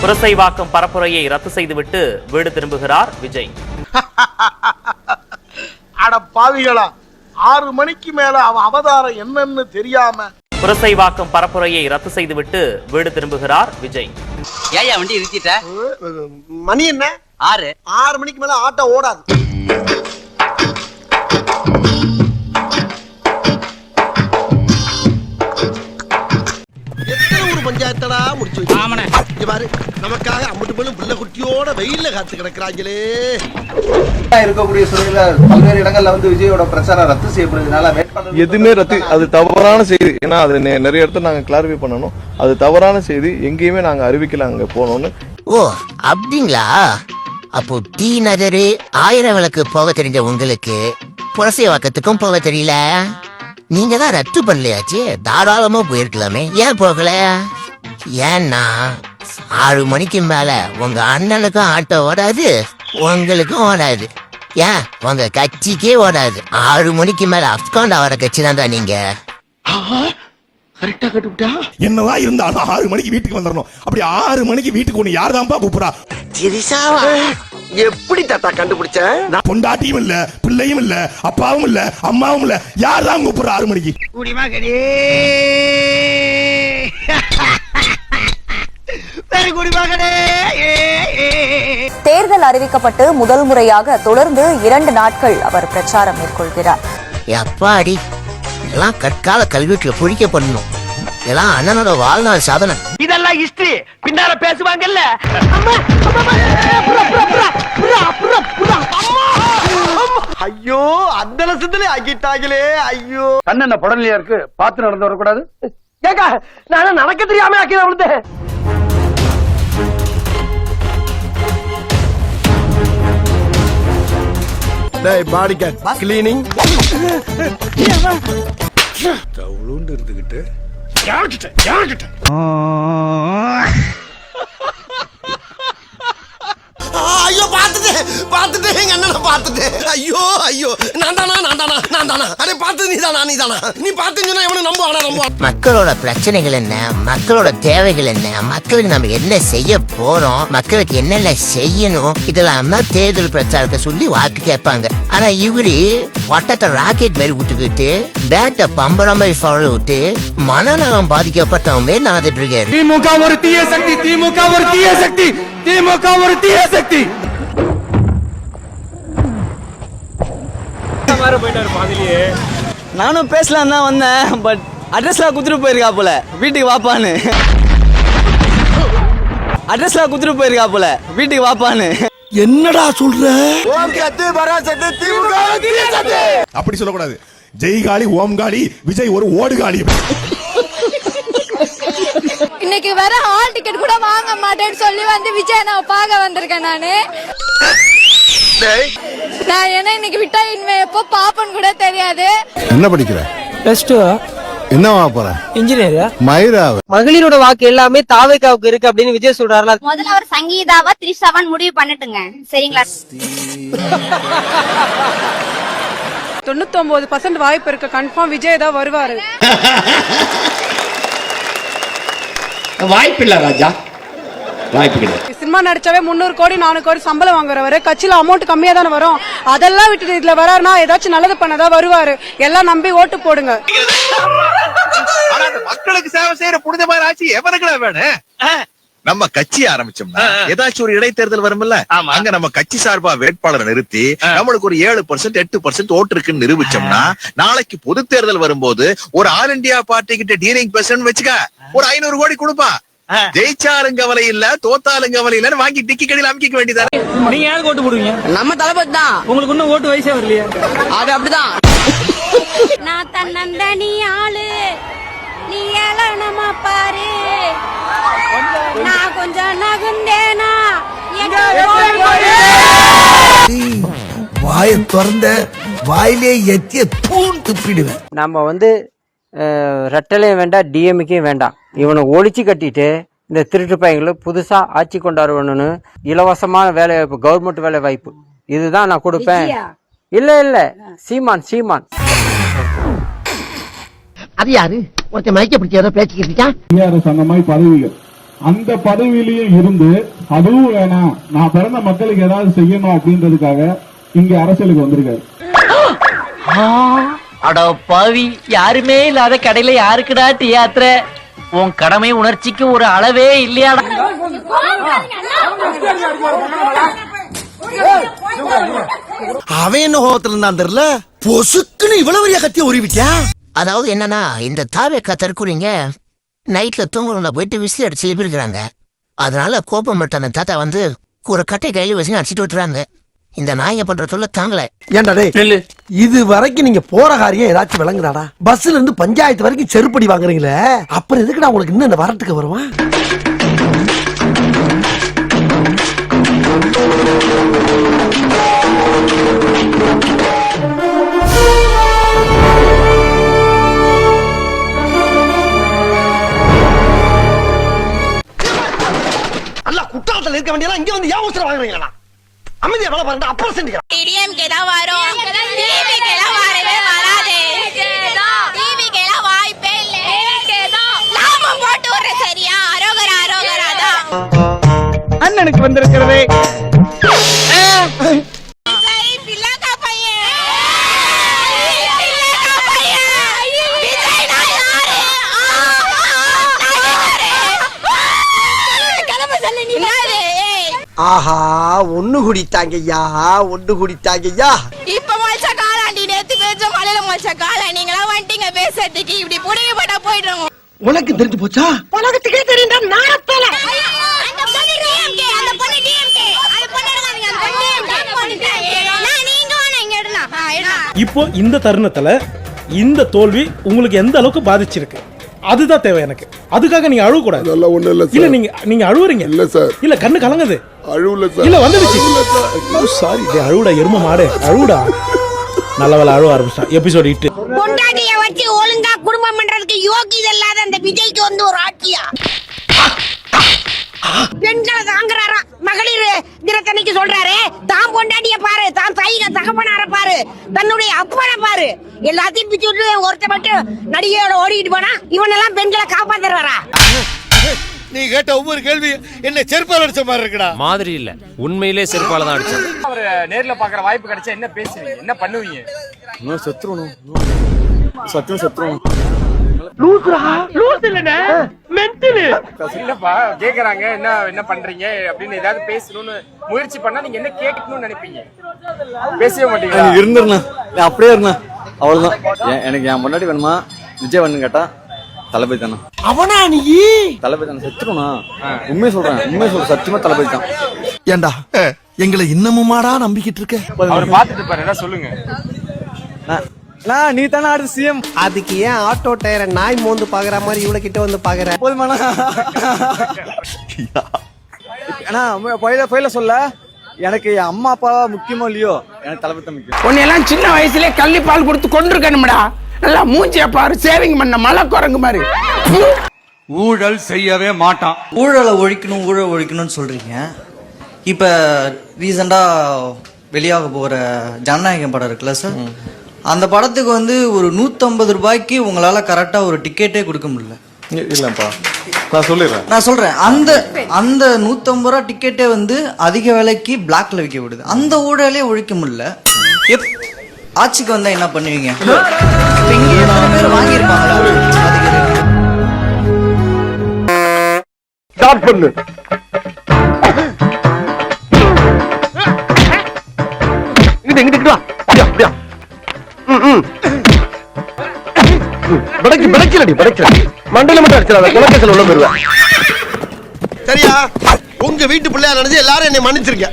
புரசைவாக்கம் பரப்புரையை ரத்து செய்துவிட்டு வீடு திரும்புகிறார் விஜய். அட பாவிகளா, 6 மணிக்கு மேல அவன் அவதாரம் என்னன்னு தெரியாம புரசைவாக்கம் பரப்புரையை ரத்து செய்துவிட்டு வீடு திரும்புகிறார் விஜய். ஏயா வண்டி நிறுத்திட்ட? மணி என்ன? 6 மணிக்கு மேல ஆட்டோ ஓடாது. பஞ்சாயத்தடா முடிச்சு பாரு, நமக்காக அம்பட்டு போலும் புள்ள குட்டியோட வெயில்ல காத்து கிடக்குறாங்களே. இருக்கக்கூடிய சூழல பல்வேறு இடங்கள்ல வந்து விஜயோட பிரச்சாரம் ரத்து செய்யப்படுறதுனால எதுவுமே ரத்து, அது தவறான செய்தி. ஏன்னா அது நிறைய இடத்துல நாங்க கிளாரிஃபை பண்ணணும். அது தவறான செய்தி, எங்கேயுமே நாங்க அறிவிக்கல அங்க போனோம்னு. ஓ அப்படிங்களா? அப்போ டீ நகரு 1000 விளக்கு போக தெரிஞ்ச உங்களுக்கு புரசைவாக்கத்துக்கும் போக தெரியல. நீங்க தான் ரத்து பண்ணலையாச்சு, தாராளமா போயிருக்கலாமே, ஏன் போகல? ஏன்னா 6 மணிக்கு மேல உங்க அண்ணனுக்கும் ஆட்டோ ஓடாது, உங்களுக்கும் ஓடாது, ஏன் உங்க கட்சிக்கே ஓடாது. 6 மணிக்கு மேல அப்காண்ட் ஆகிற கட்சி தான் நீங்க. என்னதான் இருந்தாலும் 6 மணிக்கு வீட்டுக்கு வந்துடணும். அப்படி 6 மணிக்கு வீட்டுக்கு ஒண்ணு யார் தான்ப்பா கூப்பிடுறா? எப்படி தாத்தா கண்டுபிடிச்ச? பொண்டாட்டியும் இல்ல, பிள்ளையும் இல்ல, அப்பாவும் இல்ல, அம்மாவும் இல்ல, யார் தான் கூப்பிடுறா 6 மணிக்கு? தேர்தல் அறிவிக்கப்பட்டு முதல் முறையாக தொடர்ந்து 2 நாட்கள் அவர் பிரச்சாரம் மேற்கொள்கிறார். எப்பாடி எல்லாம் கற்கால கல்வெட்டுல பொறிக்கப்படணும். எல்லாம் அண்ணனோட வாழ்நாள் சாதனை. இதெல்லாம் ஹிஸ்டரி, பின்னால பேசுவாங்கல்ல. ஐயோ, அந்த லட்சத்துல ஆக்கிட்டாங்களே. ஐயோ, கண்ணென்ன புடலையா இருக்கு, பார்த்து நடந்து வரக்கூடாது. ஏக்கா, நான் நடக்க தெரியாம ஆக்கி விழுந்தேன். பாடி கிளீனிங் இருந்துகிட்டு ஐயோ, பாத்துட்டு எங்க அண்ணனை பாத்துட்டு. ஐயோ ஐயோ, நான் தானா? அடே பாத்து நீதானா? நீ பாத்துன்னு சொன்னா எவனும் நம்புவானா? மக்களோட பிரச்சனைகள் என்ன, மக்களோட தேவைகள் என்ன, மக்களுக்கு நம்ம என்ன செய்ய போறோம், மக்களுக்கு என்னென்ன செய்யணும், இதெல்லாம் தான் தேர்தல் பிரச்சாரத்தை சொல்லி வாக்கு கேட்பாங்க. ஆனா இவரு வட்டத்தை ராக்கெட் மாதிரி விட்டுக்கிட்டு பேட்டை பம்பர மாதிரி ஃபாலோ விட்டு மனநலம் பாதிக்கப்பட்டவங்க நடந்துட்டு இருக்காரு. திமுக ஒரு தீய சக்தி, திமுக ஒரு தீய சக்தி, திமுக ஒரு தீய சக்தி. நானும் பேசலாம் தான் வந்தேன், பட் அட்ரஸ்லாம் குடுத்துட்டு போயிருக்கா போல, வீட்டுக்கு வாப்பான்னு. என்னடா சொல்ற? அப்படி சொல்லக்கூடாது. ஜெய்காலி, ஓம்காலி, விஜய் ஒரு ஓடுகாலி. இன்னைக்கு வர ஹால் டிக்கெட் கூட வாங்க மாட்டேன்னு சொல்லி வந்து விஜய் நான் பார்க்க வந்திருக்கேன். நான் என்ன இன்னைக்கு விட்டா இனிமே எப்போ பாப்பன்னு கூட தெரியாது. என்ன படிக்கிற? +2. என்னவா போற? இன்ஜினியர். மயிராவ. மகளிரோட வாக்கு எல்லாமே தாவேக்காவுக்கு இருக்கு அப்படின்னு விஜய் சொல்றாருல. முதல்ல ஒரு சங்கீதாவா 3-7 முடிவு பண்ணிட்டுங்க, சரிங்களா? 99% வாய்ப்பு இருக்கு, கன்ஃபார்ம் விஜய் தான் வருவாரு. வாய்ப்பு இல்ல ராஜா, வாய்ப்பு கிடையாது. சினிமா நடிச்சாவே 300 கோடி 400 கோடி சம்பளம் வாங்குறவரு, கட்சியில அமௌண்ட் கம்மியா தானே வரும். அதெல்லாம் விட்டுட்டு இதுல வராருன்னா ஏதாச்சும் நல்லது பண்ணதான் வருவாரு. எல்லாம் நம்பி ஓட்டு போடுங்க. மக்களுக்கு சேவை செய்யற புனித மாதிரி ஆச்சு எவனுக்குள்ள வேணும்? நம்ம கட்சி ஆரம்பிச்சோம்னா ஏதாச்சும் ஒரு இடைத்தேர்தல் வரும்ல, அங்க நம்ம கட்சி சார்பா வேட்பாளரை நிறுத்தி நம்மளுக்கு ஒரு 7% 8% ஓட்டு இருக்குன்னு நிரூபிச்சோம்னா, நாளைக்கு பொது தேர்தல் வரும்போது ஒரு ஆல் இண்டியா பார்ட்டி கிட்ட டீலிங் பேசணும்னு வச்சுக்க, ஒரு 500 கோடி கொடுப்பா. ஜெயிச்சாலும் கவலை இல்ல, தோத்தாலும் கவலை இல்லன்னு வாங்கி டிக்கி கடையில் அமுக்கிக்க வேண்டியதானே. நீங்க யாருக்கு ஓட்டு போடுவீங்க? நம்ம தளபதி தான். உங்களுக்கு இன்னும் ஓட்டு வயசே வரலையே. அது அப்படிதான். நான் தன்னந்தனி ஆளு, நீ ஏளனமா பாரு, நான் கொஞ்சம் நகுந்தேனா வாயை திறந்த வாயிலே எத்திய தூண் துப்பிடுவேன். நம்ம வந்து ரெட்டலையும் வேண்டாம், டிஎம்கே வேண்டாம். இவனை ஒழிச்சு கட்டிட்டு இந்த திருட்டு பையங்களை புதுசா ஆட்சி கொண்டாடுவணும்னு இலவசமான வேலை வாய்ப்பு, கவர்மெண்ட் வேலை வாய்ப்பு, இதுதான் நான் கொடுப்பேன். இல்ல சீமான். அது யாரு? ஒருத்தன் மைக்க பிடிச்ச பேச்சுக்கிட்டு சொன்ன மாதிரி பதவிகள் அந்த பதவியிலேயே இருந்து அதுவும் வேணாம், நான் பிறந்த மக்களுக்கு ஏதாவது செய்யணும் அப்படின்றதுக்காக இங்க அரசியலுக்கு வந்திருக்காரு. அட பாவி, யாருமே இல்லாத கடையில யாருக்குடா தியாத்திர? உன் கடமை உணர்ச்சிக்கு ஒரு அளவே இல்லையாடா? அவன் என்ன கோபத்துல இருந்தான் தெரியல, பொசுக்குன்னு இவ்வளவு பெரிய கத்திய உருவிட்டியா? அதாவது என்னன்னா, இந்த தாவேக்கா தற்கூறிங்க நைட்ல தூங்குறவங்க போயிட்டு விசில் அடிச்சு எழுப்பிருக்கிறாங்க. அதனால கோபம் விட்ட அந்த தாத்தா வந்து ஒரு கட்டை கையில வச்சு அடிச்சுட்டு விட்டுறாங்க. இந்த நாயங்க பண்ற தொல்லை தாங்கல. ஏன்டா டேய், இது வரைக்கும் நீங்க போற காரியம் ஏதாச்சும் விளங்குறாடா? பஸ்ல இருந்து பஞ்சாயத்து வரைக்கும் செருப்படி வாங்குறீங்களே, அப்புறம் எதுக்குடா உங்களுக்கு இன்னும் இந்த வரட்டுக்கு வருவான்? அல்ல குற்றாலத்துல இருக்க வேண்டியதெல்லாம் இங்க வந்து ஏன் அவசரம் வாங்குறீங்களா? அமைதியா வேலை பாருங்க, அப்புறம் செஞ்சுக்கலாம். டிஎம்கே தான் வரும், டிவிகே எல்லாம் வரவே வராது, டிவிகே எல்லாம் வாய்ப்பே இல்லை, நாம போட்டு விடுற சரியா? அரோகரா அரோகரா தான் அண்ணனுக்கு வந்திருக்கிறதே பிள்ளைக்கா பையன், பிள்ளைக்கா பையன், விஜய் நான் யாரு? கிளம்ப சொல்லு நீ. ஆஹா, ஒண்ணு குடித்தாங்கய்யா, ஒண்ணு குடித்தாங்கய்யா. இப்ப மொச்ச காலாண்டி, நேத்து பேச்ச மலையில மொச்ச காலா, நீங்களா வந்துட்டீங்க பேசுறதுக்கு, இப்படி புடிங்க போட்டா போயிடுவோம். உனக்கு தெரிஞ்சு போச்சா? உலகத்துக்கே தெரியும்டா நாணத்தல. அந்த பொண்ணு டிஎம்கே, அந்த பொண்ணு டிஎம்கே, அந்த பொண்ணு எடுங்க, அந்த பொண்ணு டிஎம்கே. நான் நீங்க வாங்க இங்க எடுலாம். இப்போ இந்த தருணத்துல இந்த தோல்வி உங்களுக்கு எந்த அளவுக்கு பாதிச்சிருக்கு, அதுதான் தேவை எனக்கு. அதுக்காக நீங்க அழுவ கூடாது. அதெல்லாம் ஒண்ணும் இல்ல இல்ல, நீங்க அழுவுறீங்க. இல்ல சார், இல்ல கண்ணு கலங்குது. அழுவல சார். இல்ல வந்துடுச்சு. சாரி, அழுவுடா எரும மாடு, அழுவுடா. நல்லவள அழுவ ஆரம்பிச்சான். எபிசோட் 8. பொண்டாட்டிய வச்சு ஒழுங்கா குடும்பம் பண்றதுக்கு யோகியதை இல்லாத அந்த விஜய்க்கு வந்து ஒரு ஆட்சியா? பெண்களை தாங்குறாரா? மகளிர் தினத்தன்னைக்கு சொல்றாரு, தான் பொண்டாட்டிய பாரு, தான் தைக தகப்பனார பாரு, தன்னுடைய அப்பனை பாரு, எல்லாத்தையும் பிச்சு விட்டு ஒருத்த மட்டும் நடிகையோட ஓடிக்கிட்டு போனா இவனெல்லாம் பெண்களை காப்பாத்துறாரா? நீ கேட்ட ஒவ்வொரு கேள்வி என்ன செருப்பால் அடிச்ச மாதிரி இருக்குடா. மாதிரி இல்ல, உண்மையிலே செருப்பால தான் அடிச்சேன். அவரு நேர்ல பாக்குற வாய்ப்பு கிடைச்சா என்ன பேசுவீங்க, என்ன பண்ணுவீங்க? இன்னும் செத்துறணும், சத்தியம் செத்துறணும். இல்லப்பா, கேக்குறாங்க என்ன பண்றீங்க அப்படின்னு ஏதாவது பேசணும்னு முயற்சி பண்ணா நீங்க என்ன கேட்கணும்னு நினைப்பீங்க? பேசவே மாட்டீங்க. இருந்துருண்ணா, அப்படியே இருந்தா அவ்வளவுதான். எனக்கு என் முன்னாடி வேணுமா விஜய் வேணும்னு கேட்டா தளபதி தானே. அவனா நீ? தளபதி தானே, செத்துருனா? உண்மையை சொல்றேன், சத்தியமா தளபதி தான். ஏண்டா எங்களை இன்னமுமாடா நம்பிக்கிட்டு இருக்க? அவர் பாத்துட்டு பாரு, என்ன சொல்லுங்க. நீ தானே அடுத்த சிஎம். அதுக்கு ஏன் ஆட்டோ டயரை நாய் மோந்து பாக்குற மாதிரி இவ்வளவு கிட்ட வந்து பாக்குற? போதுமாண்ணா. ஆனா பயில சொல்ல, எனக்கு என் அம்மா அப்பா முக்கியமோ இல்லையோ, எனக்கு தளபதி தான் முக்கியம். உன்னையெல்லாம் சின்ன வயசுலயே கள்ளி பால் கொடுத்து கொண்டிருக்கணும்டா. நல்லா மூஞ்சிய பாரு, சேவிங் பண்ண மலை குரங்கு மாதிரி. ஊழல் செய்யவே மாட்டான். ஊழலை ஒழிக்கணும்னு சொல்றீங்க. இப்ப ரீசெண்டா வெளியாக போற ஜனநாயகம் படம் இருக்குல்ல சார், அந்த படத்துக்கு வந்து ஒரு 150 ரூபாய்க்கு உங்களால கரெக்டா ஒரு டிக்கெட்டே கொடுக்க முடியல. இல்லப்பா, நான் சொல்றேன், அந்த 150 ரூபா டிக்கெட்டே வந்து அதிக விலைக்கு பிளாக்ல விற்க விடுது. அந்த ஊழலே ஒழிக்க முடியல. ஆட்சிக்கு வந்தா என்ன பண்ணுவீங்க? இங்க எத்தனை பேர் வாங்கியிருப்பாங்களா? ஸ்டார்ட் பண்ணு. இங்கிட்டு வா. அப்படியா? மண்டல மட்டும் அடிச்சிடாத, குலக்கேசல் உள்ள போயிருவேன். சரியா? உங்க வீட்டு பிள்ளையா நினைச்சு எல்லாரும் என்னை மன்னிச்சிருக்க.